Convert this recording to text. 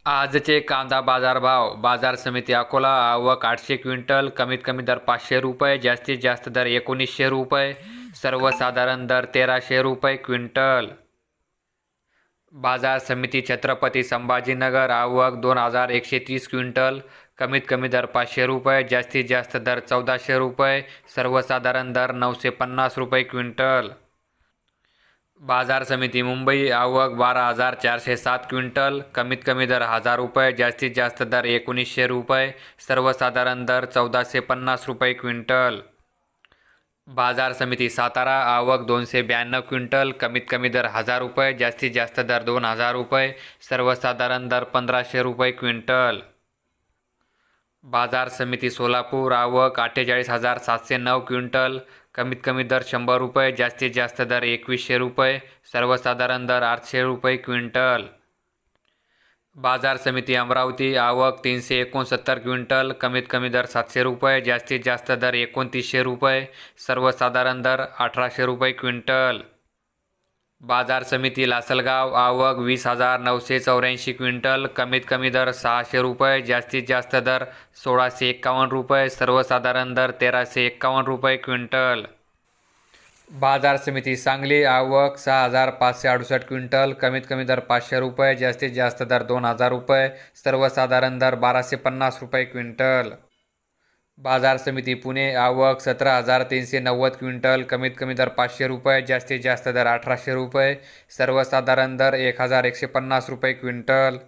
आजचे कांदा बाजारभाव. बाजार समिती अकोला. आवक 800 क्विंटल. कमीत कमी दर 500 रुपये, जास्तीत जास्त दर 1900 रुपये, सर्वसाधारण दर 1300 रुपये क्विंटल. बाजार समिती छत्रपती संभाजीनगर. आवक 2130 क्विंटल. कमीत कमी दर 500 रुपये, जास्तीत जास्त दर 1400 रुपये, सर्वसाधारण दर 950 रुपये क्विंटल. बाजार समिती मुंबई. आवक 12407 क्विंटल. कमीत कमी दर 1000 रुपये, जास्तीत जास्त दर 1900 रुपये, सर्वसाधारण दर 1450 रुपये क्विंटल. बाजार समिती सातारा. आवक 292 क्विंटल. कमीत कमी दर 1000 रुपये, जास्तीत जास्त दर 2000 रुपये, सर्वसाधारण दर 1500 रुपये क्विंटल. बाजार समिती सोलापूर. आवक 48,709 क्विंटल. कमीत कमी दर 100 रुपये, जास्तीत जास्त दर 2100 रुपये, सर्वसाधारण दर 800 रुपये क्विंटल. बाजार समिती अमरावती. आवक 369 क्विंटल. कमीत कमी दर 700 रुपये, जास्तीत जास्त दर 2900 रुपये, सर्वसाधारण दर 1800 रुपये क्विंटल. बाजार समिती लासलगाव. आवक 20,984 क्विंटल. कमीत कमी दर 600 रुपये, जास्तीत जास्त दर 1651 रुपये, सर्वसाधारण दर 1351 रुपये क्विंटल. बाजार समिती सांगली. आवक 6,568 क्विंटल. कमीत कमी दर 500 रुपये, जास्तीत जास्त दर 2000 रुपये, सर्वसाधारण दर 1250 रुपये क्विंटल. बाजार समिती पुणे. आवक 17,390 क्विंटल. कमीत कमी दर 500 रुपये, जास्तीत जास्त दर 1800 रुपये, सर्वसाधारण दर 1150 रुपये क्विंटल.